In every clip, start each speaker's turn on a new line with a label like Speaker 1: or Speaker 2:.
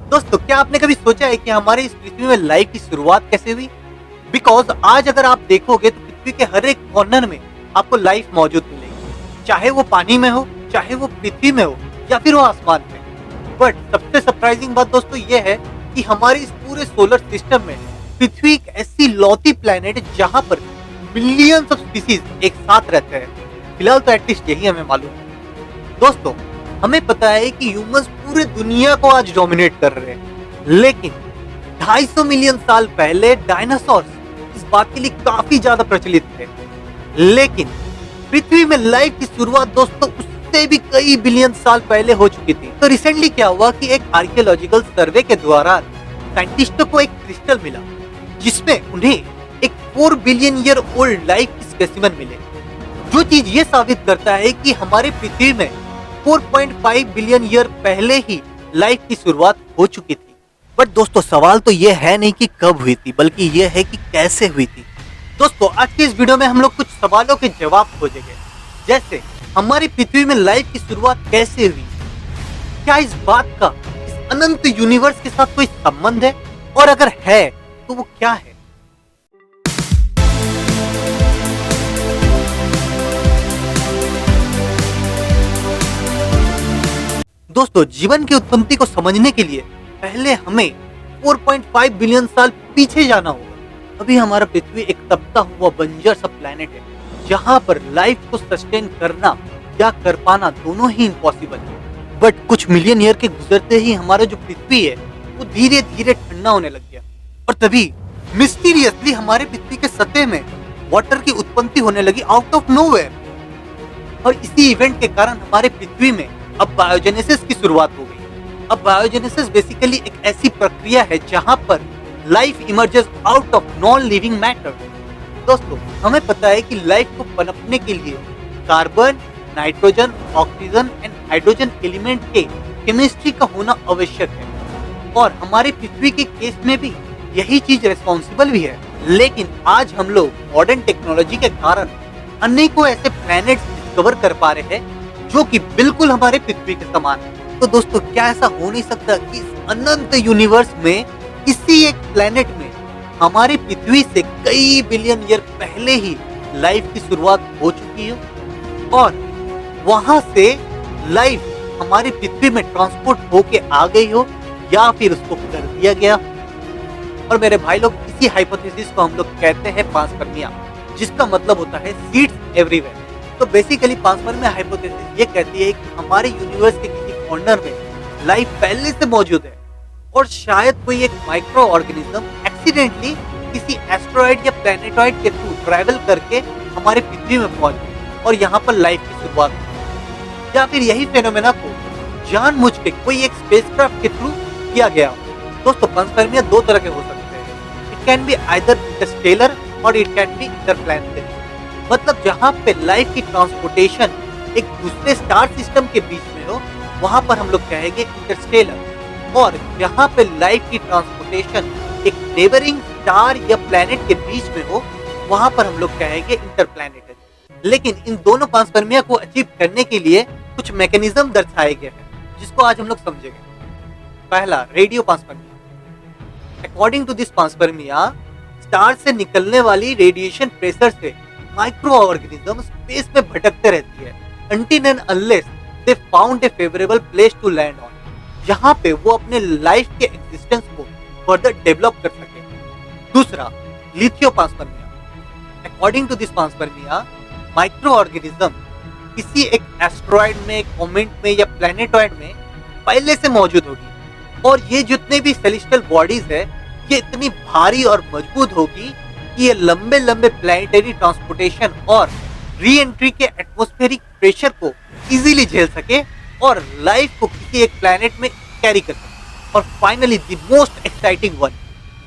Speaker 1: दोस्तों, क्या आपने कभी सोचा है कि हमारे इस पृथ्वी में लाइफ की शुरुआत कैसे हुई? बिकॉज आज अगर आप देखोगे तो पृथ्वी के हर एक कॉर्नर में आपको लाइफ मौजूद मिलेगी, चाहे वो पानी में हो, चाहे वो पृथ्वी में हो, या फिर वो आसमान में। बट सबसे सरप्राइजिंग बात दोस्तों ये है कि हमारे इस पूरे सोलर सिस्टम में पृथ्वी एक ऐसी लौती प्लेनेट है जहाँ पर मिलियंस ऑफ स्पीसीज एक साथ रहते हैं। फिलहाल तो एटलीस्ट यही हमें मालूम है। दोस्तों, हमें पता है कि ह्यूमंस पूरे दुनिया को आज डोमिनेट कर रहे हैं, लेकिन 250 मिलियन साल पहले डायनासोर्स इस बात के लिए काफी ज्यादा प्रचलित थे। लेकिन पृथ्वी में लाइफ की शुरुआत दोस्तों उससे भी कई बिलियन साल पहले हो चुकी थी। तो रिसेंटली क्या हुआ कि एक आर्कियोलॉजिकल सर्वे के दौरान साइंटिस्टों को एक क्रिस्टल मिला, जिसमें उन्हें एक 4 बिलियन ईयर ओल्ड लाइफ के स्पेसिमेन मिले, जो चीज ये साबित करता है कि हमारे पृथ्वी में 4.5 बिलियन ईयर पहले ही लाइफ की शुरुआत हो चुकी थी। बट दोस्तों, सवाल तो ये है नहीं कि कब हुई थी, बल्कि ये है कि कैसे हुई थी। दोस्तों, आज के इस वीडियो में हम लोग कुछ सवालों के जवाब खोजेंगे, जैसे हमारी पृथ्वी में लाइफ की शुरुआत कैसे हुई, क्या इस बात का इस अनंत यूनिवर्स के साथ कोई संबंध है, और अगर है तो वो क्या है। दोस्तों, जीवन की उत्पत्ति को समझने के लिए पहले हमें 4.5 बिलियन साल पीछे जाना होगा। अभी हमारा पृथ्वी एक तपता हुआ बंजर सा प्लेनेट है, जहां पर लाइफ को सस्टेन करना या कर पाना दोनों ही इम्पॉसिबल है। बट कुछ मिलियन ईयर के गुजरते ही हमारा जो पृथ्वी है वो धीरे धीरे ठंडा होने लग गया, और तभी मिस्टीरियसली हमारे पृथ्वी के सतह में वाटर की उत्पत्ति होने लगी आउट ऑफ नोवेयर। और इसी इवेंट के कारण हमारे पृथ्वी में अब बायोजेनेसिस की शुरुआत हो गई। अब बायोजेनेसिस बेसिकली एक ऐसी प्रक्रिया है जहां पर life emerges out of non living matter. दोस्तों, हमें पता है कि लाइफ को पनपने के लिए carbon, nitrogen, oxygen and hydrogen element के केमिस्ट्री का होना आवश्यक है, और हमारे पृथ्वी के केस में भी यही चीज रिस्पॉन्सिबल भी है। लेकिन आज हम लोग मॉडर्न टेक्नोलॉजी के कारण अनेकों ऐसे प्लैनेट्स डिस्कवर कर पा रहे हैं जो कि बिल्कुल हमारे पृथ्वी के समान है। तो दोस्तों, क्या ऐसा हो नहीं सकता कि इस अनंत यूनिवर्स में किसी एक प्लेनेट में हमारी पृथ्वी से कई बिलियन ईयर पहले ही लाइफ की शुरुआत हो चुकी हो, और वहां से लाइफ हमारी पृथ्वी में ट्रांसपोर्ट होके आ गई हो, या फिर उसको कर दिया गया। और मेरे भाई लोग, इसी हाइपोथेसिस को हम लोग कहते हैं पांसपर्मिया, जिसका मतलब होता है सीड्स एवरीवेयर। तो बेसिकली पांसपर्मिया हाइपोथेसिस ये कहती है कि हमारे यूनिवर्स के किसी कॉर्नर में लाइफ पहले से मौजूद है, और शायद कोई एक माइक्रो ऑर्गेनिज्म एक्सीडेंटली किसी एस्ट्रॉइड या प्लैनेटॉइड के थ्रू ट्रैवल करके हमारे पृथ्वी में पहुंच गई और यहाँ पर लाइफ की शुरुआत हुई। या फिर यही फेनोमेना को जानबूझ के कोई एक स्पेसक्राफ्ट के थ्रू किया गया हो। दोस्तों, पांसपर्मिया दो तरह के हो सकते हैं। It can be either Interstellar और इट कैन बी इंटरप्लैनेटरी। मतलब जहाँ पे लाइफ की ट्रांसपोर्टेशन एक दूसरे स्टार सिस्टम के बीच में हो, वहां पर हम लोग कहेंगे इंटरस्टेलर, और जहाँ पे लाइफ की ट्रांसपोर्टेशन एक नेबरिंग स्टार या प्लैनेट के बीच में हो, वहां पर हम लोग कहेंगे इंटरप्लैनेटरी। लेकिन इन दोनों पांसपर्मिया को अचीव करने के लिए कुछ मैकेनिज्म दर्शाए गए हैं, जिसको आज हम लोग समझेंगे। पहला, radio panspermia. According to this panspermia, star से निकलने वाली रेडिएशन प्रेशर से माइक्रो ऑर्गेनिज्म स्पेस में भटकते रहती है until and unless they found a favorable place to land on, जहां पे वो अपने लाइफ के एग्जिस्टेंस को फर्दर डेवलप कर सके। दूसरा, lithopanspermia. According to this panspermia, microorganism किसी एक एस्ट्रॉइड में, कॉमेट में या प्लैनेटॉइड में पहले से मौजूद होगी, और ये जितने भी सेलेस्टियल बॉडीज है ये इतनी भारी और मजबूत होगी कि ये लंबे लंबे प्लैनेटरी ट्रांसपोर्टेशन और री एंट्री के एटमॉस्फेरिक प्रेशर को इजीली झेल सके और लाइफ को किसी एक प्लैनेट में कैरी कर सके। और finally the most exciting one,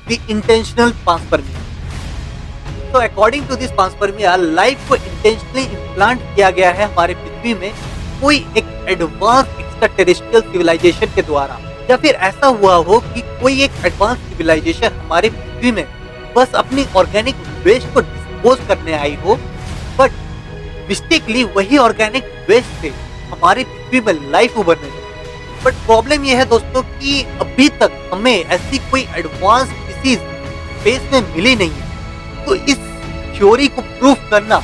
Speaker 1: the intentional panspermia. तो according to this panspermia, life को इंटेंशनली इम्प्लांट किया गया है हमारे पृथ्वी में कोई एक एडवांस एक्स्ट्रा टेरेस्ट्रियल सिविलाइजेशन के द्वारा, या फिर ऐसा हुआ हो कि कोई एक एडवांस सिविलाइजेशन हमारे पृथ्वी में बस अपनी ऑर्गेनिक वेस्ट को डिस्पोज करने आई हो, बट मिस्टेकली वही ऑर्गेनिक वेस्ट से हमारी पृथ्वी में लाइफ उभरने लगी। बट प्रॉब्लम ये है दोस्तों कि अभी तक हमें ऐसी कोई एडवांस डिसीज स्पेस में मिली नहीं है, तो इस थ्योरी को प्रूफ करना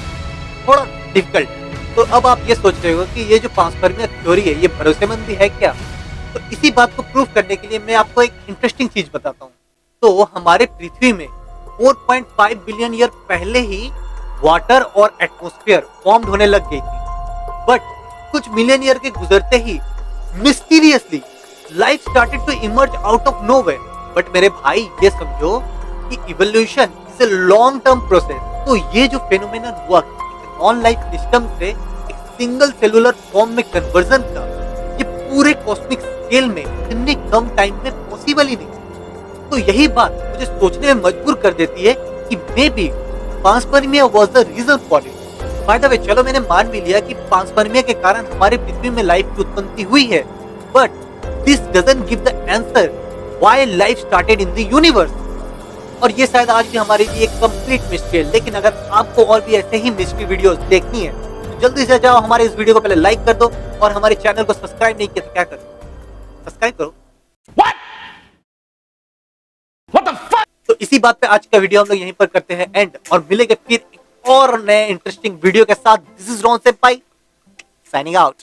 Speaker 1: थोड़ा डिफिकल्ट है। तो अब आप ये सोच रहे हो कि ये जो पांसपर्मिया थ्योरी है ये भरोसेमंद भी है क्या? तो इसी बात को प्रूफ करने के लिए मैं आपको एक इंटरेस्टिंग चीज बताता हूँ। तो हमारे पृथ्वी में 4.5 बिलियन ईयर पहले ही वाटर और एटमॉस्फेयर फॉर्म होने लग गई थी, बट कुछ मिलियन ईयर के गुजरते ही mysteriously life started to emerge out of nowhere. But मेरे भाई ये समझो कि evolution is a long term process. तो ये जो फेनोमेनन हुआ नॉन लाइफ सिस्टम से एक सिंगल सेलुलर फॉर्म में कन्वर्जन का, ये पूरे कॉस्मिक स्केल में इतने कम टाइम में पॉसिबल ही नहीं। तो यही बात मुझे सोचने में मजबूर कर देती है कि maybe panspermia was the reason for it. By the way, चलो मैंने मान भी लिया कि पांसपर्मिया के कारण हमारे पृथ्वी में लाइफ की उत्पत्ति हुई है, but this doesn't give the answer why life started in the universe. और ये शायद आज भी हमारे लिए एक कंप्लीट मिस्ट्री है। लेकिन अगर आपको और भी ऐसे ही मिस्ट्री वीडियोस देखनी है तो जल्दी से जाओ हमारे इस वीडियो को पहले लाइक कर दो, और हमारे चैनल को सब्सक्राइब नहीं किया तो क्या करो, सब्सक्राइब करो। What the fuck? तो इसी बात पे आज का वीडियो हम लोग यहीं पर करते हैं एंड, और मिलेंगे फिर एक और नए इंटरेस्टिंग वीडियो के साथ। दिस इज रॉन सेपाई साइनिंग आउट।